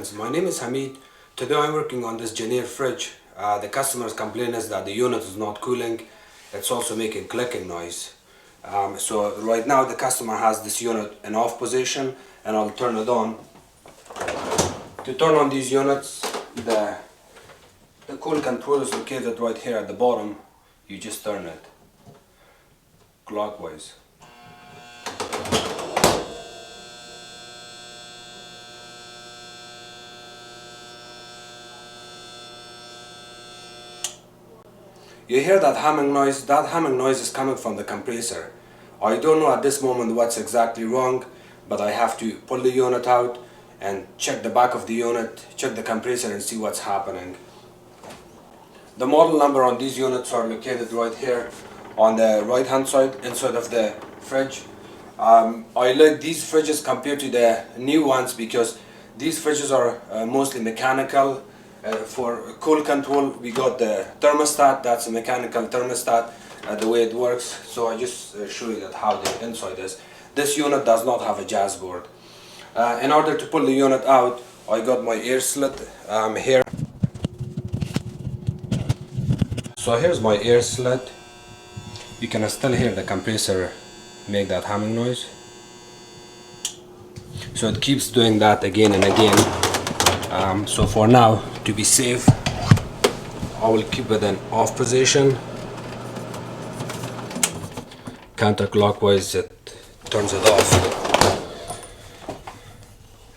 friends, my name is Hamid. Today I'm working on this Jennair fridge. The customer's complaint is that the unit is not cooling. It's also making clicking noise. So right now the customer has this unit in off position and I'll turn it on. To turn on these units, the cool control is located right here at the bottom. You just turn it clockwise. You hear that humming noise? That humming noise is coming from the compressor. I don't know at this moment what's exactly wrong, but I have to pull the unit out and check the back of the unit, check the compressor and see what's happening. The model number on these units are located right here on the right hand side inside of the fridge. I like these fridges compared to the new ones because these fridges are mostly mechanical. For cool control we got the thermostat, that's a mechanical thermostat, the way it works. So I just show you that how the inside is. This unit does not have a jazz board. In order to pull the unit out, I got my air slit here. So here's my air slit. You can still hear the compressor make that humming noise. So it keeps doing that again and again. So for now, to be safe, I will keep it in off position. Counterclockwise, it turns it off.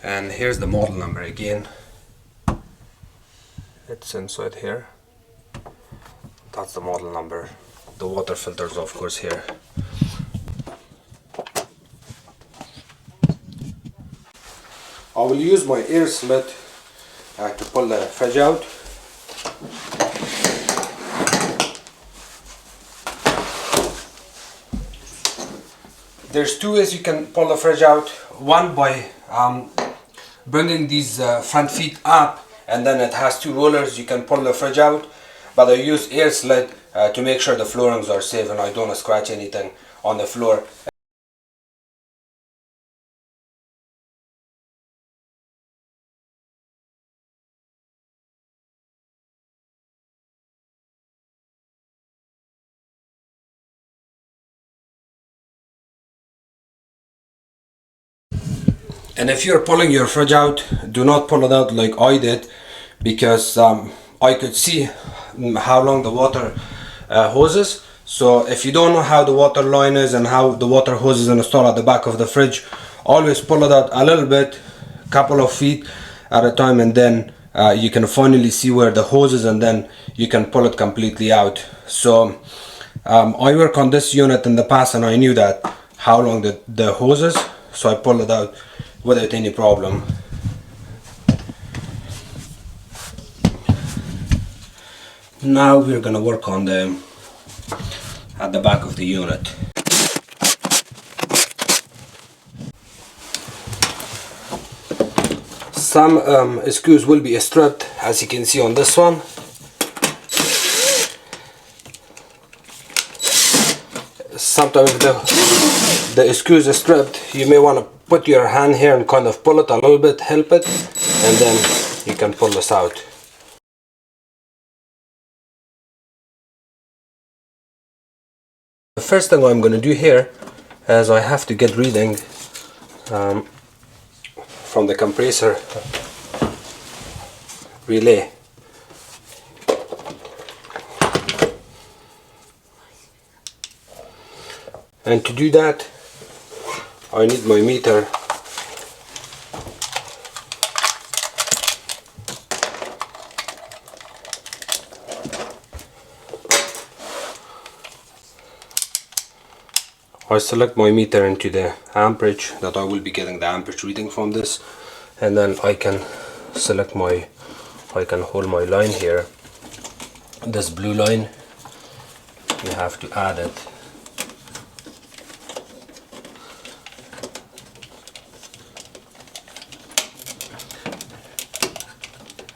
And here's the model number again. It's inside here. That's the model number. The water filters, of course, here. I will use my air slit to pull the fridge out. There's two ways you can pull the fridge out. One by bringing these front feet up, and then it has two rollers. You can pull the fridge out, but I use air slit to make sure the floorings are safe and I don't scratch anything on the floor. And if you're pulling your fridge out, do not pull it out like I did, because I could see how long the water hoses. So if you don't know how the water line is and how the water hose is installed at the back of the fridge, always pull it out a little bit, couple of feet at a time, and then you can finally see where the hose is, and then you can pull it completely out. So I worked on this unit in the past and I knew that how long the hose is, so I pulled it out without any problem. Now we're gonna work on at the back of the unit. Some screws will be stripped, as you can see on this one. Sometimes the screws are stripped, you may want to put your hand here and kind of pull it a little bit, help it, and then you can pull this out. The first thing I'm going to do here is I have to get reading from the compressor relay. And to do that, I need my meter. I select my meter into the amperage that I will be getting the amperage reading from this, and then I can select I can hold my line here, this blue line. You have to add it.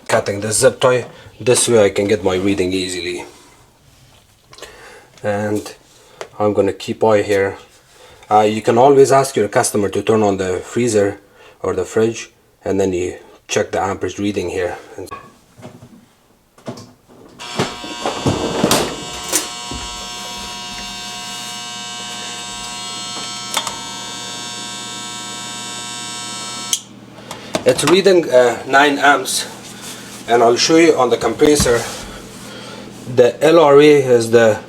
Cutting the zip tie, this way I can get my reading easily. And I'm gonna keep eye here. You can always ask your customer to turn on the freezer or the fridge, and then you check the amperage reading here. It's reading 9 amps, and I'll show you on the compressor. The LRA is the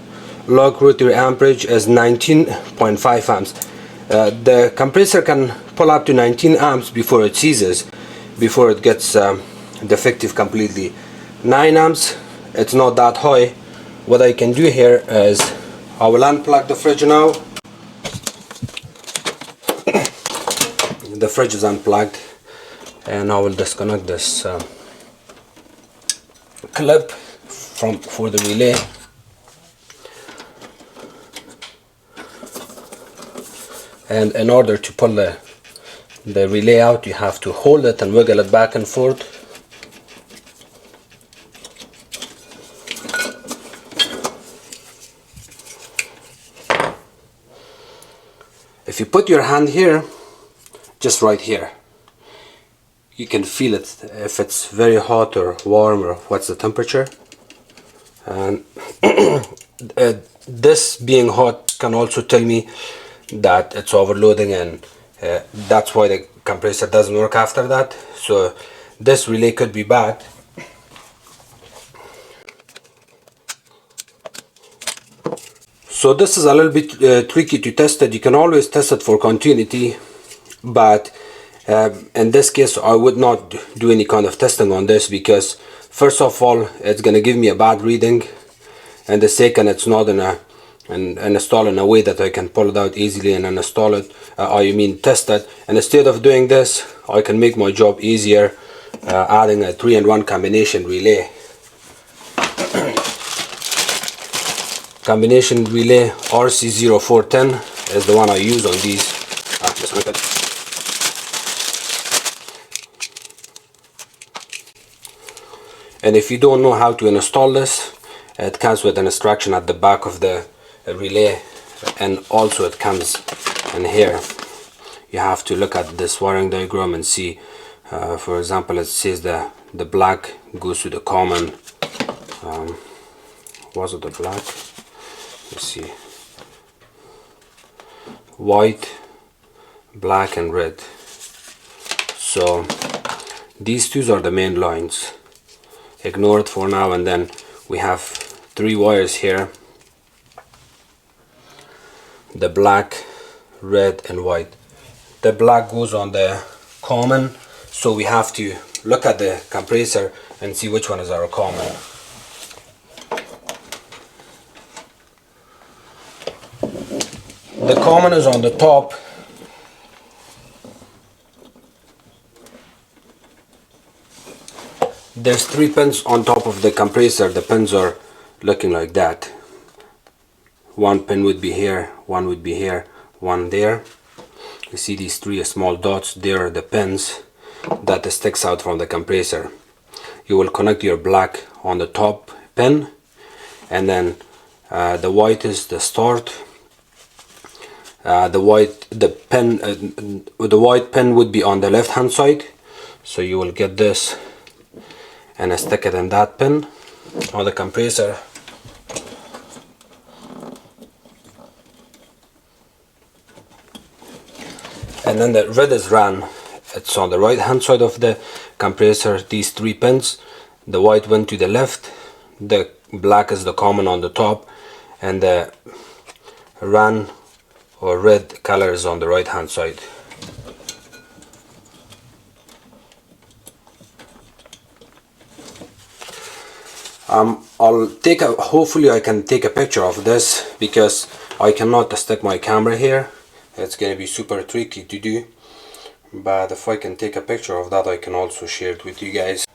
log rotary amperage is 19.5 amps. The compressor can pull up to 19 amps before it ceases, before it gets defective completely. 9 amps, it's not that high. What I can do here is I will unplug the fridge now. The fridge is unplugged, and I will disconnect this clip for the relay. And in order to pull the relay out, you have to hold it and wiggle it back and forth. If you put your hand here, just right here, you can feel it if it's very hot or warm, or what's the temperature. And this being hot can also tell me that it's overloading, and that's why the compressor doesn't work after that. So this relay could be bad. So this is a little bit tricky to test it. You can always test it for continuity, but in this case I would not do any kind of testing on this, because first of all it's gonna give me a bad reading, and the second, it's not installed in a way that I can pull it out easily and install it, test it. And instead of doing this, I can make my job easier adding a 3-in-1 combination relay. Combination relay RC0410 is the one I use on these. And if you don't know how to install this, it comes with an instruction at the back of the relay, and also it comes in here. You have to look at this wiring diagram and see, for example, it says the black goes to the common. Was it the black? Let's see. White, black and red. So these two are the main lines. Ignore it for now, and then we have 3 wires here. The black, red and white. The black goes on the common, so we have to look at the compressor and see which one is our common. The common is on the top. There's 3 pins on top of the compressor. The pins are looking like that. 1 pin would be here, 1 would be here, 1 there. You see these 3 small dots? They are the pins that sticks out from the compressor. You will connect your black on the top pin, and then the white is the start. The white pin would be on the left hand side, so you will get this and stick it in that pin on the compressor. And then the red is run. It's on the right hand side of the compressor, these 3 pins. The white went to the left, the black is the common on the top, and the run or red color is on the right hand side. Hopefully I can take a picture of this, because I cannot stick my camera here. It's going to be super tricky to do, but if I can take a picture of that, I can also share it with you guys.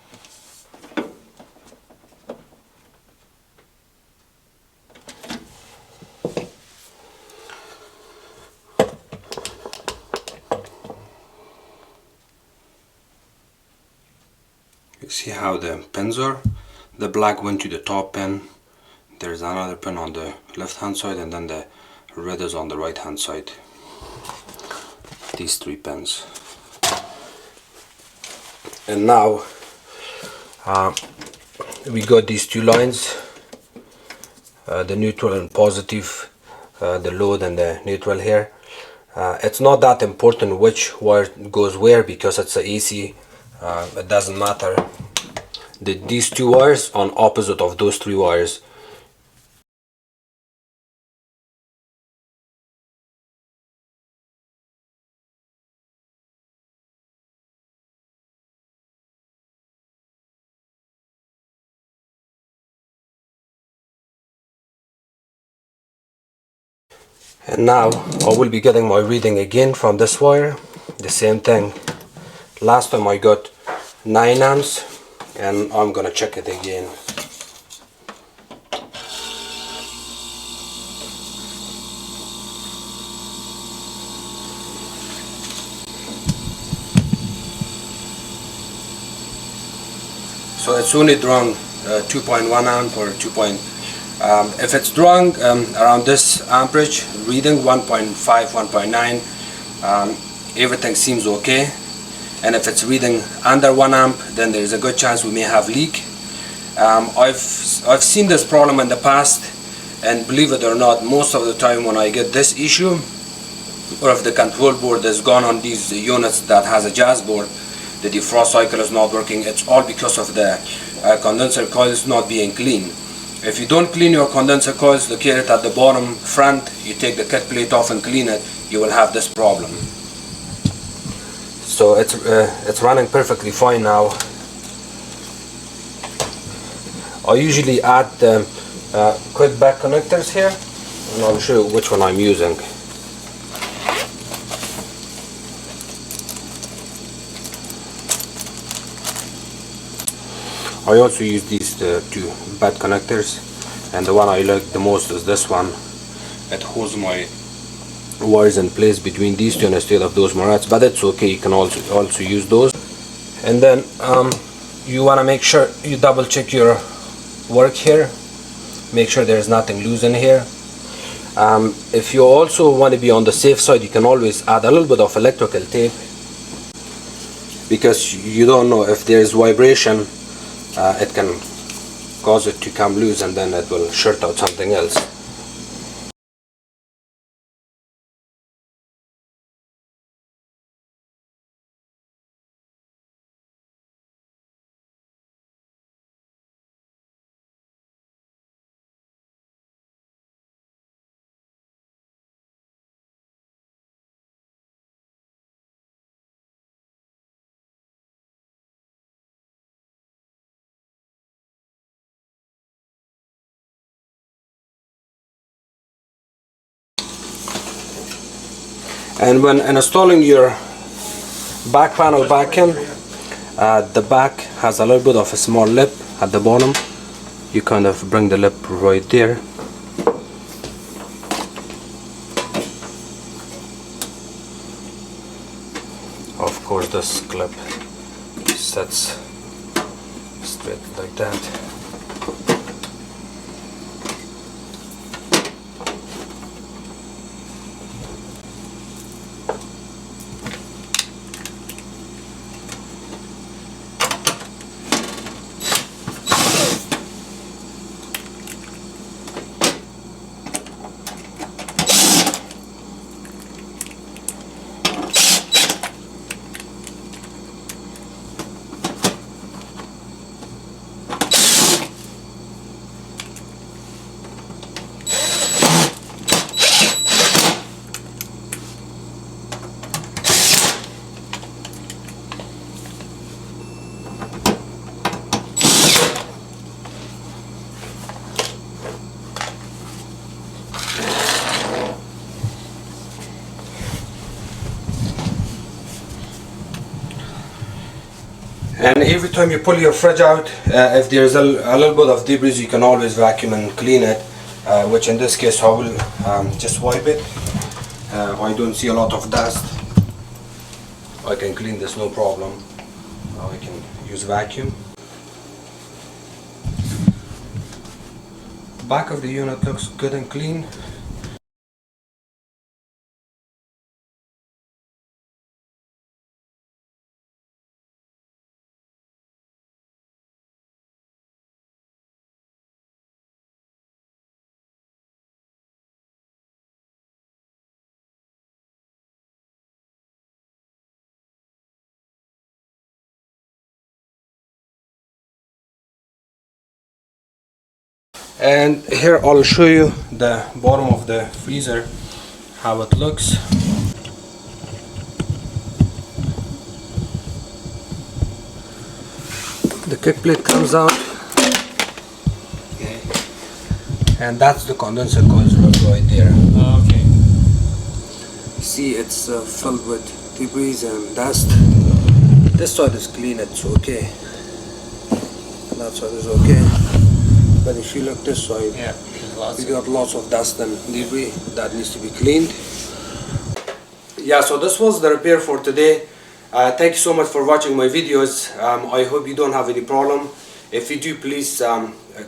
You see how the pins are? The black went to the top pin, there's another pin on the left hand side, and then the red is on the right hand side. These 3 pins. And now we got these two lines, the neutral and positive, the load and the neutral here. It's not that important which wire goes where, because it's a AC. It doesn't matter. These two wires on opposite of those three wires. And now I will be getting my reading again from this wire. The same thing. Last time I got 9 amps, and I'm gonna check it again. So it's only drawing 2.1 amp or 2. If it's drawing around this amperage reading, 1.5, 1.9, everything seems okay. And if it's reading under 1 amp, then there's a good chance we may have leak. I've seen this problem in the past, and believe it or not, most of the time when I get this issue, or if the control board is gone on these units that has a jazz board, the defrost cycle is not working, it's all because of the condenser coils not being clean. If you don't clean your condenser coils located at the bottom front, you take the cut plate off and clean it, you will have this problem. So it's running perfectly fine now. I usually add quick back connectors here, and I'll show you which one I'm using. I also use these two bad connectors, and the one I like the most is this one. It holds my wires in place between these two instead of those marats, but it's okay, you can also use those. And then you want to make sure you double check your work here, make sure there's nothing loose in here. If you also want to be on the safe side, you can always add a little bit of electrical tape, because you don't know if there's vibration. It can cause it to come loose, and then it will short out something else. And when installing your back panel back in, the back has a little bit of a small lip at the bottom. You kind of bring the lip right there. Of course, this clip sets straight like that. And every time you pull your fridge out, if there's a little bit of debris, you can always vacuum and clean it, which in this case I will just wipe it. I don't see a lot of dust. I can clean this no problem. I can use vacuum. Back of the unit looks good and clean. And here I'll show you the bottom of the freezer, how it looks. The kick plate comes out, okay, and that's the condenser coils right there. Okay. See, it's filled with debris and dust. This side is clean, it's okay, and that side is okay, but if you look this side, Yeah, we got lots of dust and debris that needs to be cleaned. Yeah, so this was the repair for today. Thank you so much for watching my videos. I hope you don't have any problem. If you do, please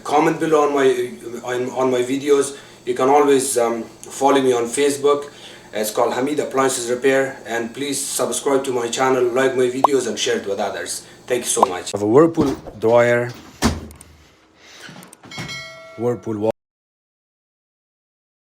comment below on my videos. You can always follow me on Facebook. It's called Hamid Appliances Repair, and please subscribe to my channel, like my videos, and share it with others. Thank you so much. I have a Whirlpool dryer, Whirlpool